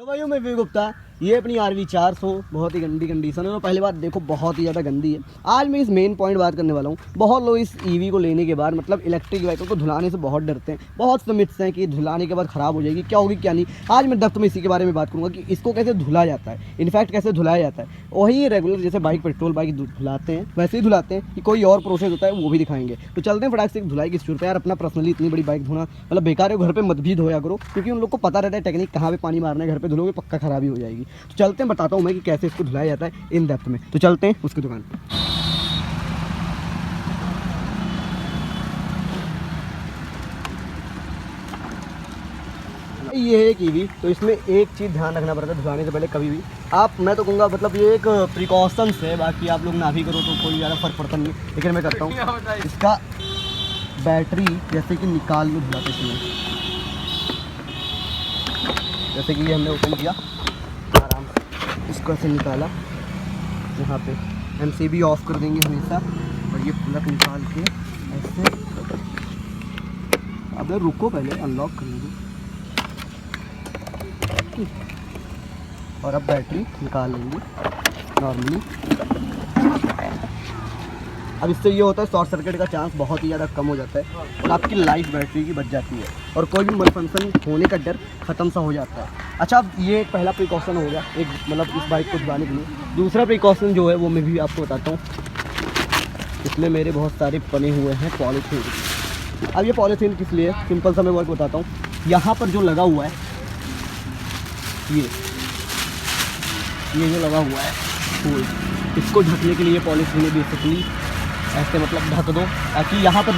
भाइयों मैं विवेक गुप्ता, ये अपनी RV 400 बहुत ही गंदी कंडीशन है। और पहली बात देखो बहुत ही ज़्यादा गंदी है। आज मैं इस मेन पॉइंट बात करने वाला हूँ। बहुत लोग इस EV को लेने के बाद मतलब इलेक्ट्रिक व्हीकल को धुलाने से बहुत डरते हैं। बहुत से मिथ्स हैं कि धुलाने के बाद ख़राब हो जाएगी, क्या होगी क्या नहीं। आज मैं डेप्थ में इसी के बारे में बात करूँगा कि इसको कैसे धुला जाता है, इनफैक्ट कैसे धुलाया जाता है। वही रेगुलर जैसे बाइक पेट्रोल बाइक धुलाते हैं वैसे ही धुलाते हैं कि कोई और प्रोसेस होता है वो भी दिखाएंगे। तो चलते हैं फटाक से धुलाई की जरूरत है यार। अपना पर्सनली इतनी बड़ी बाइक धोना मतलब बेकार है। घर पे मत भी धोया करो क्योंकि उन लोग को पता रहता है टेक्निक कहाँ पे पानी मारना है। घर पे धुलोगे पक्का खराबी हो जाएगी। तो चलते हैं बताता हूँ मैं कि कैसे इसको धुलाया जाता है इन डेप्थ में। तो चलते हैं उसकी दुकान पर। ये है एक EV, तो इसमें एक चीज़ ध्यान रखना पड़ता है धुलाने से पहले कभी भी आप, मैं तो कहूँगा मतलब ये एक प्रिकॉशंस है। बाकी आप लोग ना भी करो तो कोई ज़्यादा फर्क पड़ता नहीं है, लेकिन मैं करता हूँ। इसका बैटरी जैसे कि निकाल लो धुलाते समय, जैसे कि ये हमने ओपन किया आराम से इसको ऐसे निकाला, यहाँ पे MCB ऑफ कर देंगे हमेशा और ये प्लग निकाल के ऐसे। अब रुको पहले अनलॉक कर लीजिए और अब बैटरी निकाल लेंगे नॉर्मली। अब इससे ये होता है शॉर्ट सर्किट का चांस बहुत ही ज़्यादा कम हो जाता है और आपकी लाइफ बैटरी की बच जाती है और कोई भी मलफंक्शन होने का डर ख़त्म सा हो जाता है। अच्छा, अब ये पहला प्रिकॉशन हो गया एक मतलब इस बाइक को धुलाने के लिए। दूसरा प्रिकॉशन जो है वो मैं भी आपको बताता हूँ। इसमें मेरे बहुत सारे बने हुए हैं पॉलीथीन। अब ये पॉलीथीन किस लिए, सिंपल सा मैं वर्क बताता हूँ। यहाँ पर जो लगा हुआ है ये जो लगा हुआ है फूल, इसको ढकने के लिए पॉलीथीन है बेसिकली। ऐसे मतलब ढक दो ताकि यहाँ पर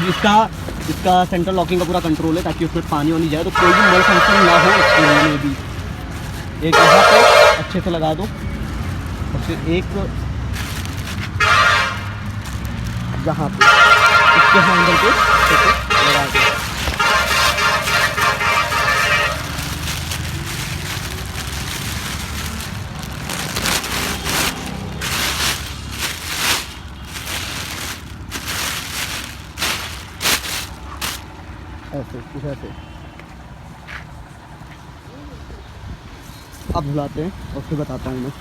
इसका सेंट्रल लॉकिंग का पूरा कंट्रोल है, ताकि उसमें पानी वानी जाए तो कोई भी मल फंक्शन ना हो इसके में भी। एक यहाँ पे अच्छे से लगा दो और फिर एक यहाँ पे इसके हैंडल पे लगा दो। ऐसे कुछ ऐसे अब धुलाते हैं और फिर बताता हूँ मैं।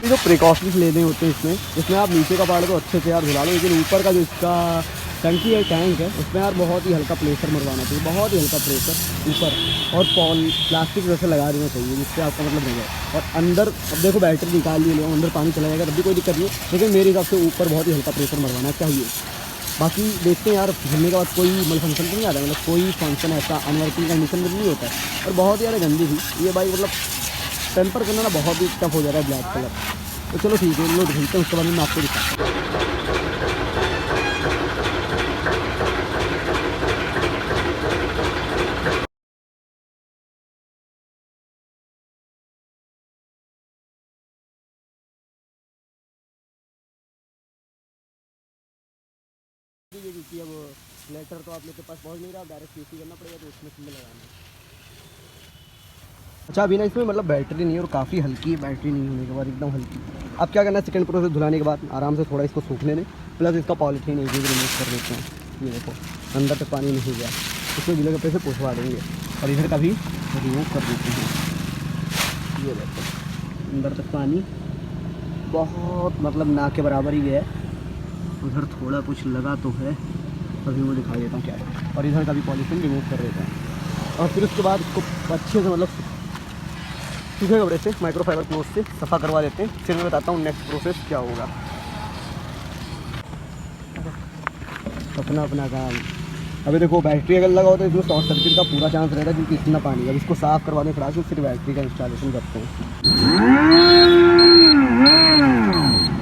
ये जो प्रिकॉशंस लेने होते हैं इसमें आप नीचे का पार्ट तो अच्छे से यार धुला लो, लेकिन ऊपर का जो इसका टंकी है टैंक है उसमें यार बहुत ही हल्का प्रेशर मरवाना चाहिए, बहुत ही हल्का प्रेशर ऊपर, और प्लास्टिक जैसे लगा देना चाहिए जिससे आपका मतलब नहीं जाए। और अंदर अब देखो बैटरी निकाल ली लो, अंदर पानी चला जाएगा तब भी कोई दिक्कत नहीं, लेकिन मेरे हिसाब से ऊपर बहुत ही हल्का प्रेशर मरवाना चाहिए। बाकी देखते हैं यार घूमने के बाद कोई मतलब फंक्शन तो नहीं आता, मतलब कोई फंक्शन ऐसा अनवर्किंग कंडीशन में नहीं होता है। और बहुत ज़्यादा गंदी थी ये बाइक, मतलब टेम्पर करना ना बहुत ही टफ हो जा रहा है ब्लैक कलर। तो चलो ठीक है, लोग घूमते हैं उसके बाद मैं आपको दिखाता हूँ। क्योंकि अब लेटर तो आप लोग के पास पहुँच नहीं रहा, डायरेक्ट PC करना पड़ेगा तो उसमें सिंबल लगाना है। अच्छा अभी ना इसमें मतलब बैटरी नहीं है और काफ़ी हल्की बैटरी नहीं होने के बाद एकदम हल्की। अब क्या करना है, सेकंड प्रोसेस धुलाने के बाद आराम से थोड़ा इसको सूखने दें, प्लस इसका पॉलीथीन एक चीज़ रिमूव कर देते हैं। ये देखो अंदर तक पानी नहीं गया, इसको गीले कपड़े से पोंछवा देंगे और इधर का भी रिमूव कर देते हैं। ये देखो अंदर तक पानी बहुत मतलब ना के बराबर ही है, उधर थोड़ा कुछ लगा तो है, अभी मैं दिखा देता हूँ क्या है। और इधर का भी पॉलीथीन रिमूव कर देता है और फिर उसके बाद इसको अच्छे से मतलब सूखे कपड़े से माइक्रोफाइबर क्लोथ से सफ़ा करवा देते हैं। फिर मैं बताता हूँ नेक्स्ट प्रोसेस क्या होगा। अपना काम। अभी देखो बैटरी अगर लगा हो तो इसमें शॉर्ट सर्किट का पूरा चांस रहता है क्योंकि इतना पानी। अब इसको साफ़ करवा दें फिर फिर बैटरी का इंस्टॉलेशन करते हैं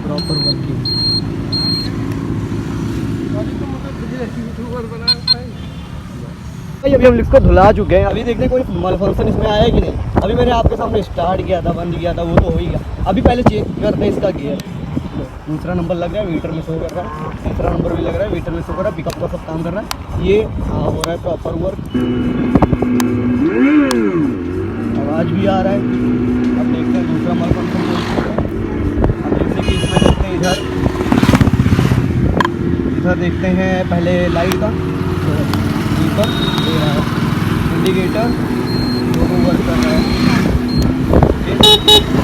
प्रॉपर वर्किंग। भाई अभी हम लिफ्ट को धुला चुके हैं, अभी देखते हैं कोई मल फंक्शन इसमें आया है कि नहीं। अभी मैंने आपके सामने स्टार्ट किया था, बंद किया था, वो तो हो ही गया। अभी पहले चेक करते हैं इसका गियर। दूसरा नंबर लग रहा है, मीटर में शो कर रहा है। तीसरा नंबर भी लग रहा है, मीटर में शो कर रहा है। पिकअप का सब काम कर रहा है, ये हो रहा है प्रॉपर वर्क। आवाज़ भी आ रहा है। अब देखते हैं दूसरा मल फंक्शन। अब जैसे कि इसमें देखते हैं इधर देखते हैं पहले लाइट का ऊपर दे रहा है, इंडिकेटर दोनों वर्क कर रहा है।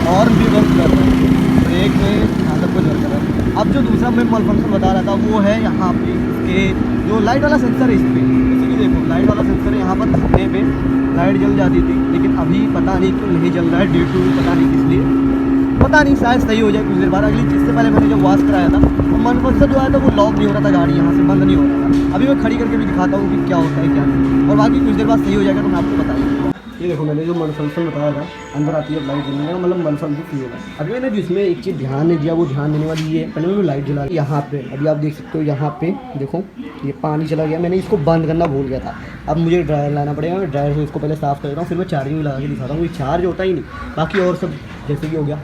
और भी वर्क कर रहा है, ब्रेक में यहाँ सब कुछ वर्क कर रहा है। अब जो दूसरा मैं मल फंक्शन बता रहा था वो है यहाँ पे इसके जो लाइट वाला सेंसर है इस पर, जैसे कि देखो लाइट वाला सेंसर है, यहाँ पर थकने पे लाइट जल जाती थी, लेकिन अभी पता नहीं क्यों नहीं जल रहा है, ड्यू टू पता नहीं किस लिए, पता नहीं, शायद सही हो जाए कुछ देर बाद। अगली चीज़ से पहले मैंने जब वॉश कराया था तो मन फंक्शन जो आया था वो लॉक नहीं हो रहा था, गाड़ी यहाँ से बंद नहीं हो रहा था। अभी मैं खड़ी करके भी दिखाता हूँ कि क्या होता है क्या नहीं, और बाकी कुछ देर बाद सही हो जाएगा तो मैं आपको बताइए। ये देखो मैंने जो मन फंक्शन बताया था, अंदर आती है लाइट जलने का, मतलब मन फंक्शन फ्री होगा। अभी मैंने जिसमें एक चीज़ ध्यान नहीं दिया वो ध्यान देने वाली ये है, पहले मैं लाइट जला यहाँ पे, अभी आप देख सकते हो यहाँ पे देखो ये पानी चला गया, मैंने इसको बंद करना भूल गया था। अब मुझे ड्रायर लाना पड़ेगा, मैं ड्रायर से इसको पहले साफ़ कर देता हूँ, फिर मैं चार्जिंग लगा के दिखाता हूँ। ये चार्ज होता ही नहीं, बाकी और सब जैसे कि हो गया।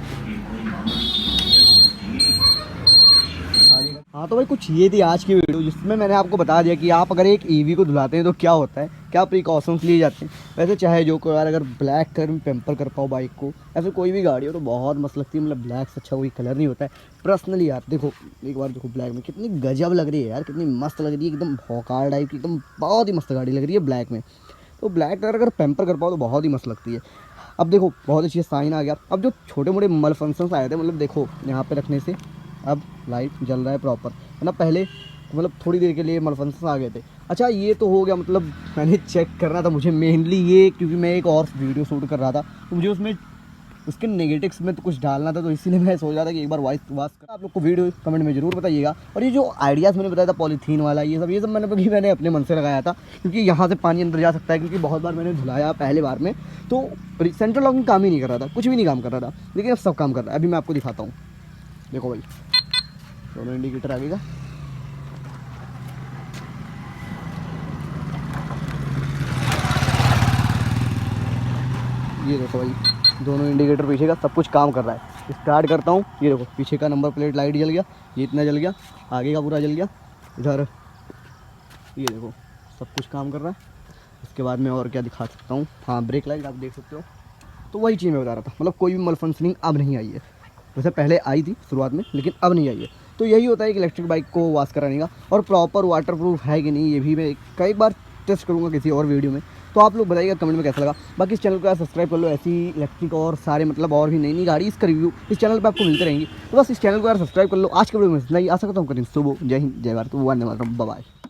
हाँ तो भाई कुछ ये थी आज की वीडियो, जिसमें मैंने आपको बता दिया कि आप अगर एक ईवी को धुलाते हैं तो क्या होता है, क्या प्रिकॉशंस लिए जाते हैं। वैसे चाहे जो कोई यार अगर ब्लैक कलर में पेम्पर कर पाओ बाइक को, या फिर कोई भी गाड़ी हो तो बहुत मस्त लगती है, मतलब ब्लैक से अच्छा कोई कलर नहीं होता है पर्सनली यार। देखो एक बार देखो ब्लैक में कितनी गजब लग रही है यार, कितनी मस्त लग रही है, एकदम भौकाल टाइप की, एकदम बहुत ही मस्त गाड़ी लग रही है ब्लैक में। तो ब्लैक कलर अगर पेम्पर कर पाओ तो बहुत ही मस्त लगती है। अब देखो बहुत अच्छी साइन आ गया। अब जो छोटे मोटे मल फंक्शंस आए थे, मतलब देखो यहाँ पे रखने से अब लाइट जल रहा है प्रॉपर, मतलब पहले मतलब थोड़ी देर के लिए मल फंक्शंस आ गए थे। अच्छा ये तो हो गया, मतलब मैंने चेक करना था मुझे मेनली ये, क्योंकि मैं एक और वीडियो शूट कर रहा था तो मुझे उसमें उसके नेगेटिव्स में तो कुछ डालना था, तो इसीलिए मैं सोच रहा था कि एक बार वॉइस कर आप लोग को वीडियो कमेंट में ज़रूर बताइएगा। और ये जो आइडियाज़ मैंने बताया था पॉलीथीन वाला ये सब मैंने अपने मन से लगाया था, क्योंकि यहाँ से पानी अंदर जा सकता है, क्योंकि बहुत बार मैंने धुलाया पहले बार में तो सेंट्रल लॉकिंग काम ही नहीं कर रहा था, कुछ भी नहीं काम कर रहा था, लेकिन अब सब काम कर रहा है। अभी मैं आपको दिखाता हूँ, देखो भाई दोनों इंडिकेटर आगे का, ये देखो भाई दोनों इंडिकेटर पीछे का सब कुछ काम कर रहा है। स्टार्ट करता हूँ, ये देखो पीछे का नंबर प्लेट लाइट जल गया, ये इतना जल गया, आगे का पूरा जल गया, इधर ये देखो सब कुछ काम कर रहा है। इसके बाद मैं और क्या दिखा सकता हूँ, हाँ ब्रेक लाइट आप देख सकते हो। तो वही चीज़ मैं बता रहा था, मतलब कोई भी मल फंक्शनिंग अब नहीं आई है, वैसे पहले आई थी शुरुआत में लेकिन अब नहीं आई है। तो यही होता है कि इलेक्ट्रिक बाइक को वॉश कराने का, और प्रॉपर वाटर प्रूफ है कि नहीं ये भी मैं कई बार टेस्ट करूँगा किसी और वीडियो में। तो आप लोग बताइएगा कमेंट में कैसा लगा। बाकी इस चैनल को सब्सक्राइब कर लो, ऐसी इलेक्ट्रिक और सारे मतलब और भी नई नई गाड़ी इसका रिव्यू इस चैनल पे आपको मिलते रहेंगी। तो बस इस चैनल को यार सब्सक्राइब कर लो। आज के वीडियो में इतना ही, आशा करता हूँ करें सुबह। जय हिंद, जय भारत, वंदे मातरम, बाय बाय।